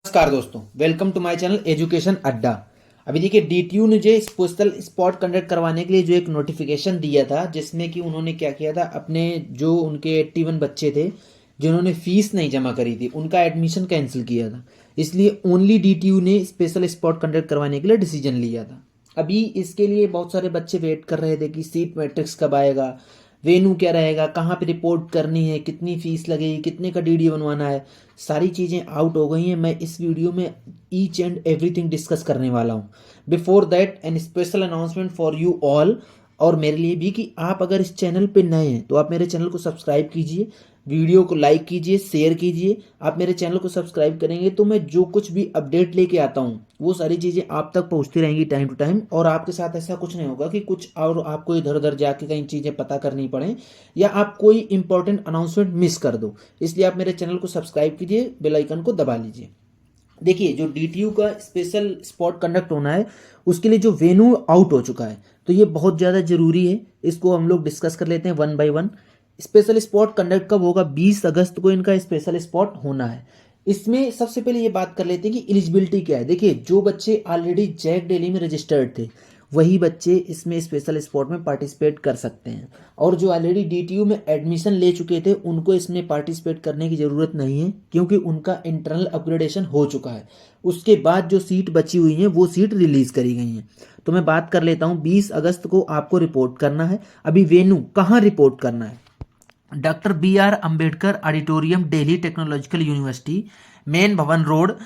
नमस्कार दोस्तों, welcome to my channel education Adda. अभी देखिए डीटीयू ने जो स्पेशल स्पॉट कंडक्ट करवाने के लिए जो एक नोटिफिकेशन दिया था, जिसमें कि उन्होंने क्या किया था, अपने जो उनके 81 बच्चे थे जिन्होंने फीस नहीं जमा करी थी उनका एडमिशन कैंसिल किया था। इसलिए ओनली डीटीयू ने स्पेशल स्पॉट कंडक्ट करवाने के लिए डिसीजन लिया था। अभी इसके लिए बहुत सारे बच्चे वेट कर रहे थे कि सीट मैट्रिक्स कब आएगा, वेन्यू क्या रहेगा, कहाँ पे रिपोर्ट करनी है, कितनी फीस लगेगी, कितने का डीडी बनवाना है। सारी चीज़ें आउट हो गई हैं। मैं इस वीडियो में ईच एंड एवरीथिंग डिस्कस करने वाला हूँ। Before that an special announcement for you all, और मेरे लिए भी, कि आप अगर इस चैनल पे नए हैं तो आप मेरे चैनल को सब्सक्राइब कीजिए, वीडियो को लाइक कीजिए, शेयर कीजिए। आप मेरे चैनल को सब्सक्राइब करेंगे तो मैं जो कुछ भी अपडेट लेके आता हूँ वो सारी चीज़ें आप तक पहुँचती रहेंगी टाइम टू टाइम। और आपके साथ ऐसा कुछ नहीं होगा कि कुछ और आपको इधर उधर जाके कई चीज़ें पता करनी पड़े या आप कोई इंपॉर्टेंट अनाउंसमेंट मिस कर दो। इसलिए आप मेरे चैनल को सब्सक्राइब कीजिए, बेल आइकन को दबा लीजिए। देखिए, जो डीटीयू का स्पेशल स्पॉट कंडक्ट होना है उसके लिए जो वेन्यू आउट हो चुका है, तो ये बहुत ज़्यादा ज़रूरी है। इसको हम लोग डिस्कस कर लेते हैं one by one. Special spot conduct कब होगा? 20 अगस्त को इनका स्पेशल स्पॉट होना है। इसमें सबसे पहले ये बात कर लेते हैं कि एलिजिबिलिटी क्या है। देखिए, जो बच्चे ऑलरेडी जैक दिल्ली में रजिस्टर्ड थे वही बच्चे इसमें स्पेशल स्पॉट में पार्टिसिपेट कर सकते हैं, और जो ऑलरेडी डीटीयू में एडमिशन ले चुके थे उनको इसमें पार्टिसिपेट करने की ज़रूरत नहीं है, क्योंकि उनका इंटरनल अपग्रेडेशन हो चुका है। उसके बाद जो सीट बची हुई हैं वो सीट रिलीज़ करी गई हैं। तो मैं बात कर लेता हूँ, 20 अगस्त को आपको रिपोर्ट करना है। अभी वेन्यू कहाँ रिपोर्ट करना है? Doctor BR Ambedkar auditorium, Delhi technological university, main भवन रोड,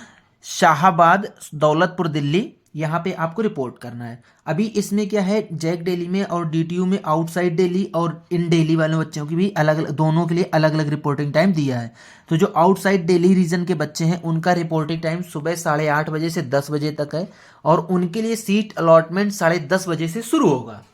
शाहाबाद, दौलतपुर, दिल्ली। यहाँ पे आपको रिपोर्ट करना है। अभी इसमें क्या है, जैक दिल्ली में और डीटीयू में आउटसाइड दिल्ली और इन दिल्ली वाले बच्चों की भी अलग अलग, दोनों के लिए अलग अलग रिपोर्टिंग टाइम दिया है। तो जो आउटसाइड दिल्ली रीजन के बच्चे हैं उनका रिपोर्टिंग टाइम सुबह 8:30 बजे से 10 बजे तक है, और उनके लिए सीट अलॉटमेंट 10:30 बजे से शुरू होगा।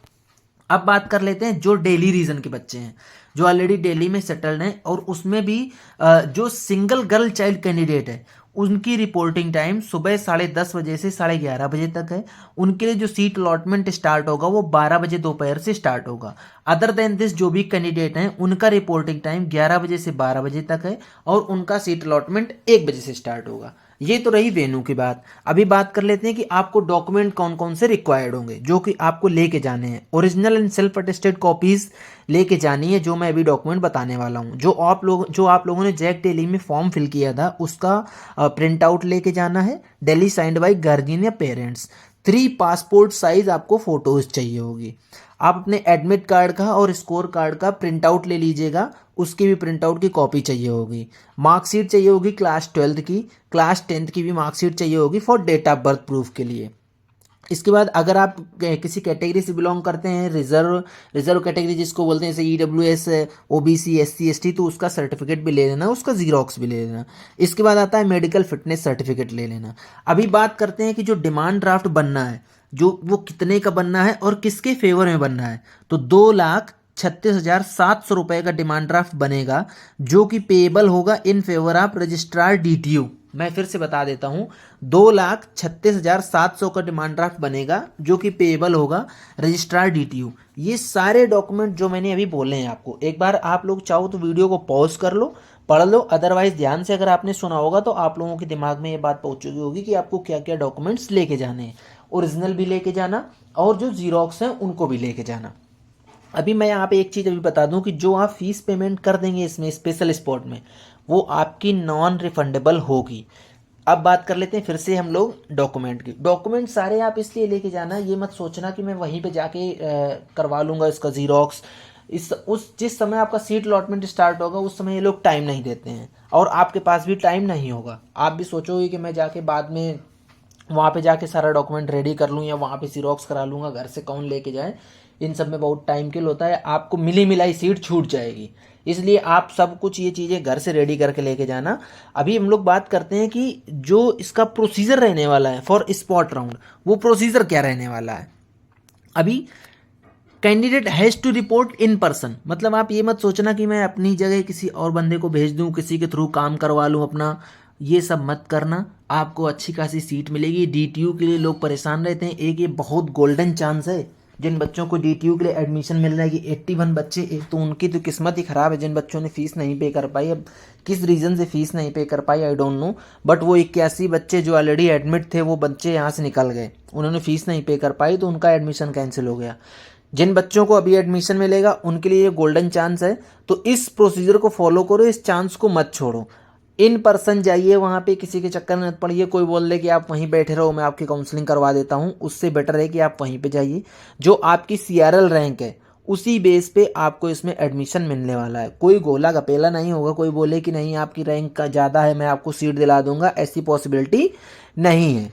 अब बात कर लेते हैं जो दिल्ली रीजन के बच्चे हैं, जो ऑलरेडी दिल्ली में सेटल्ड हैं, और उसमें भी जो सिंगल गर्ल चाइल्ड कैंडिडेट है उनकी रिपोर्टिंग टाइम सुबह 10:30 बजे से 11:30 बजे तक है। उनके लिए जो सीट अलॉटमेंट स्टार्ट होगा वो 12 बजे दोपहर से स्टार्ट होगा। अदर देन दिस जो भी कैंडिडेट हैं उनका रिपोर्टिंग टाइम 11 बजे से 12 बजे तक है, और उनका सीट अलॉटमेंट 1 बजे से स्टार्ट होगा। ये तो रही वेन्यू की बात। अभी बात कर लेते हैं कि आपको डॉक्यूमेंट कौन कौन से रिक्वायर्ड होंगे जो कि आपको लेके जाने हैं। Original and self attested copies लेके जानी है, जो मैं अभी डॉक्यूमेंट बताने वाला हूँ। जो आप लोगों ने जैक दिल्ली में फॉर्म फिल किया था उसका प्रिंट आउट लेके जाना है, दिल्ली साइंड बाई गार्जियन या पेरेंट्स। 3 पासपोर्ट साइज आपको फोटोज चाहिए होगी। आप अपने एडमिट कार्ड का और स्कोर कार्ड का प्रिंट आउट ले लीजिएगा, उसकी भी प्रिंट आउट की कॉपी चाहिए होगी। मार्कशीट चाहिए होगी क्लास 12 की, क्लास 10th की भी मार्कशीट चाहिए होगी for date of birth proof के लिए। इसके बाद अगर आप किसी कैटेगरी से बिलोंग करते हैं, रिजर्व कैटेगरी जिसको बोलते हैं, जैसे EWS, OBC, SC ST, तो उसका सर्टिफिकेट भी ले लेना, उसका जीरोक्स भी ले लेना। इसके बाद आता है मेडिकल फिटनेस सर्टिफिकेट ले लेना। अभी बात करते हैं कि जो डिमांड ड्राफ्ट बनना है, जो वो कितने का बनना है और किसके फेवर में बनना है। तो 2,36,700 रुपये का डिमांड ड्राफ्ट बनेगा, जो कि पेएबल होगा in favour of registrar DTU। मैं फिर से बता देता हूँ, 2,36,700 का डिमांड ड्राफ्ट बनेगा जो कि पेएबल होगा रजिस्ट्रार DTU। ये सारे डॉक्यूमेंट जो मैंने अभी बोले हैं आपको, एक बार आप लोग चाहो तो वीडियो को पॉज कर लो, पढ़ लो। अदरवाइज ध्यान से अगर आपने सुना होगा तो आप लोगों के दिमाग में ये बात पहुंच चुकी होगी कि आपको क्या क्या डॉक्यूमेंट्स लेके जाने हैं। ओरिजिनल भी लेके जाना और जो जीरोक्स हैं उनको भी लेके जाना। अभी मैं यहाँ पे एक चीज़ अभी बता दूं कि जो आप फीस पेमेंट कर देंगे इसमें स्पेशल स्पॉट में, वो आपकी नॉन रिफंडेबल होगी। अब बात कर लेते हैं फिर से हम लोग डॉक्यूमेंट की। डॉक्यूमेंट सारे आप इसलिए लेके जाना, ये मत सोचना कि मैं वहीं पे जाके करवा लूँगा इसका जीरोक्स। जिस समय आपका सीट अलॉटमेंट स्टार्ट होगा उस समय ये लोग टाइम नहीं देते हैं, और आपके पास भी टाइम नहीं होगा। आप भी सोचोगे कि मैं जाके बाद में वहाँ पे जाके सारा डॉक्यूमेंट रेडी कर लूँ या वहाँ पे जीरोक्स करा लूँगा, घर से कौन लेके जाए। इन सब में बहुत टाइम किल होता है, आपको मिली मिलाई सीट छूट जाएगी। इसलिए आप सब कुछ ये चीज़ें घर से रेडी करके लेके जाना। अभी हम लोग बात करते हैं कि जो इसका प्रोसीजर रहने वाला है फॉर स्पॉट राउंड, वो प्रोसीजर क्या रहने वाला है। अभी candidate has to report in person, मतलब आप ये मत सोचना कि मैं अपनी जगह किसी और बंदे को भेज दूं, किसी के थ्रू काम करवा लूं अपना, ये सब मत करना। आपको अच्छी खासी सीट मिलेगी। DTU के लिए लोग परेशान रहते हैं, एक ये बहुत गोल्डन चांस है जिन बच्चों को DTU के लिए एडमिशन मिल रहा है कि 81 बच्चे, एक तो उनकी तो किस्मत ही ख़राब है जिन बच्चों ने फ़ीस नहीं पे कर पाई। अब किस रीज़न से फ़ीस नहीं पे कर पाई आई डोंट नो, बट वो 81 बच्चे जो ऑलरेडी एडमिट थे वो बच्चे यहाँ से निकल गए, उन्होंने फ़ीस नहीं पे कर पाई तो उनका एडमिशन कैंसिल हो गया। जिन बच्चों को अभी एडमिशन मिलेगा उनके लिए ये गोल्डन चांस है, तो इस प्रोसीजर को फॉलो करो, इस चांस को मत छोड़ो। इन पर्सन जाइए वहाँ पे, किसी के चक्कर में मत पड़िए। कोई बोल दे कि आप वहीं बैठे रहो, मैं आपकी काउंसलिंग करवा देता हूँ, उससे बेटर है कि आप वहीं पे जाइए। जो आपकी CRL रैंक है उसी बेस पे आपको इसमें एडमिशन मिलने वाला है। कोई गोला गपेला नहीं होगा, कोई बोले कि नहीं आपकी रैंक का ज़्यादा है मैं आपको सीट दिला दूंगा, ऐसी पॉसिबिलिटी नहीं है।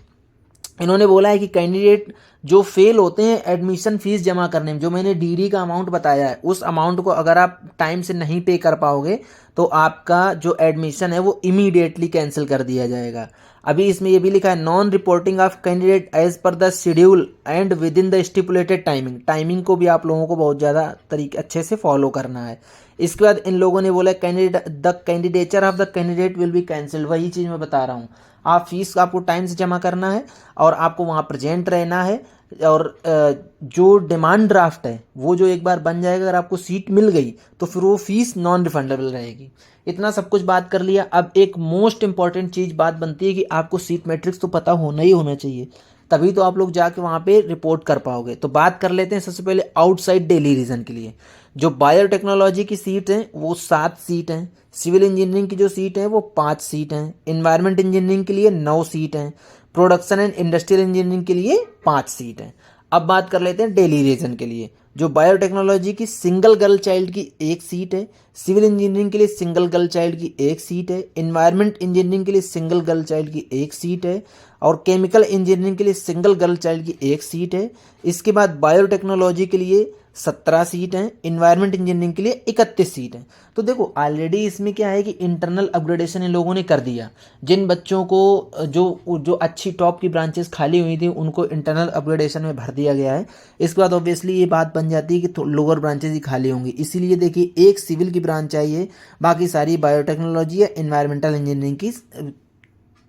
इन्होंने बोला है कि कैंडिडेट जो फेल होते हैं एडमिशन फीस जमा करने में, जो मैंने DD का अमाउंट बताया है उस अमाउंट को अगर आप टाइम से नहीं पे कर पाओगे तो आपका जो एडमिशन है वो इमीडिएटली कैंसिल कर दिया जाएगा। अभी इसमें ये भी लिखा है non reporting of candidate as per the schedule and within the stipulated timing. Timing को भी आप लोगों को बहुत ज़्यादा तरीके अच्छे से फॉलो करना है। इसके बाद इन लोगों ने बोला candidate the candidature of the candidate will be cancelled. वही चीज़ मैं बता रहा हूँ, आप फीस आपको टाइम से जमा करना है और आपको वहाँ प्रेजेंट रहना है। और जो डिमांड ड्राफ्ट है वो जो एक बार बन जाएगा, अगर आपको सीट मिल गई तो फिर वो फीस नॉन रिफंडेबल रहेगी। इतना सब कुछ बात कर लिया। अब एक मोस्ट इंपॉर्टेंट चीज़ बात बनती है कि आपको सीट मैट्रिक्स तो पता होना ही होना चाहिए, तभी तो आप लोग जाके वहाँ पे रिपोर्ट कर पाओगे। तो बात कर लेते हैं सबसे पहले आउटसाइड दिल्ली रीजन के लिए। जो बायोटेक्नोलॉजी की सीट हैं वो 7 सीट हैं, सिविल इंजीनियरिंग की जो सीट है वो 5 सीट हैं, इन्वायरमेंट इंजीनियरिंग के लिए 9 सीट हैं, प्रोडक्शन एंड इंडस्ट्रियल इंजीनियरिंग के लिए 5 सीट हैं। अब बात कर लेते हैं दिल्ली रीजन के लिए। जो बायोटेक्नोलॉजी की सिंगल गर्ल चाइल्ड की 1 सीट है, सिविल इंजीनियरिंग के लिए सिंगल गर्ल चाइल्ड की 1 सीट है, इन्वायरमेंट इंजीनियरिंग के लिए सिंगल गर्ल चाइल्ड की 1 सीट है और केमिकल इंजीनियरिंग के लिए सिंगल गर्ल चाइल्ड की 1 सीट है। इसके बाद बायोटेक्नोलॉजी के लिए 17 सीट हैं, इन्वायरमेंट इंजीनियरिंग के लिए 31 सीट हैं। तो देखो ऑलरेडी इसमें क्या है कि इंटरनल अपग्रेडेशन इन लोगों ने कर दिया। जिन बच्चों को जो अच्छी टॉप की ब्रांचेस खाली हुई थी उनको इंटरनल अपग्रेडेशन में भर दिया गया है। इसके बाद ऑब्वियसली ये बात बन जाती है कि लोअर ब्रांचेस ही खाली होंगी, इसीलिए देखिए एक सिविल की ब्रांच चाहिए, बाकी सारी बायोटेक्नोलॉजी या इन्वायरमेंटल इंजीनियरिंग की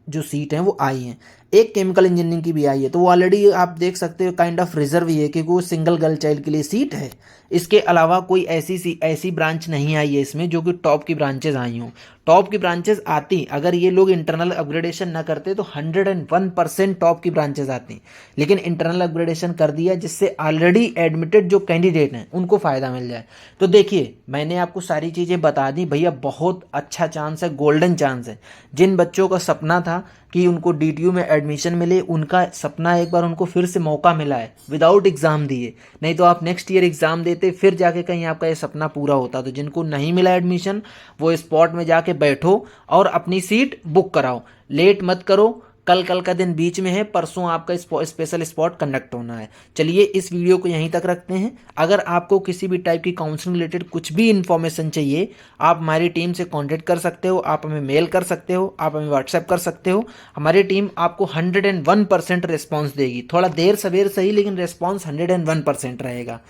जो सीट हैं वो आई हैं। एक केमिकल इंजीनियरिंग की भी आई है, तो वो ऑलरेडी आप देख सकते हो काइंड ऑफ रिजर्व ही है क्योंकि वो सिंगल गर्ल चाइल्ड के लिए सीट है। इसके अलावा कोई ऐसी ब्रांच नहीं आई है इसमें जो कि टॉप की ब्रांचेस आई हों। टॉप की ब्रांचेस आती, अगर ये लोग इंटरनल अपग्रेडेशन ना करते तो 101% टॉप की ब्रांचेस आती, लेकिन इंटरनल अपग्रेडेशन कर दिया जिससे ऑलरेडी एडमिटेड जो कैंडिडेट हैं उनको फ़ायदा मिल जाए। तो देखिए मैंने आपको सारी चीज़ें बता दी भैया, बहुत अच्छा चांस है, गोल्डन चांस है। जिन बच्चों का सपना था कि उनको DTU में एडमिशन मिले, उनका सपना एक बार उनको फिर से मौका मिला है विदाउट एग्ज़ाम दिए। नहीं तो आप नेक्स्ट ईयर एग्ज़ाम देते फिर जाके कहीं आपका ये सपना पूरा होता। तो जिनको नहीं मिला एडमिशन वो स्पॉट में जाके बैठो और अपनी सीट बुक कराओ, लेट मत करो। कल का दिन बीच में है, परसों आपका स्पेशल स्पॉट कंडक्ट होना है। चलिए इस वीडियो को यहीं तक रखते हैं। अगर आपको किसी भी टाइप की काउंसलिंग रिलेटेड कुछ भी इन्फॉर्मेशन चाहिए आप हमारी टीम से कांटेक्ट कर सकते हो, आप हमें मेल कर सकते हो, आप हमें व्हाट्सएप कर सकते हो। हमारी टीम आपको 101% रिस्पॉन्स देगी, थोड़ा देर सवेर सही लेकिन रिस्पॉन्स 101% रहेगा।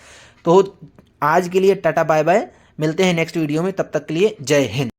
तो आज के लिए टाटा बाय बाय, मिलते हैं नेक्स्ट वीडियो में, तब तक के लिए जय हिंद।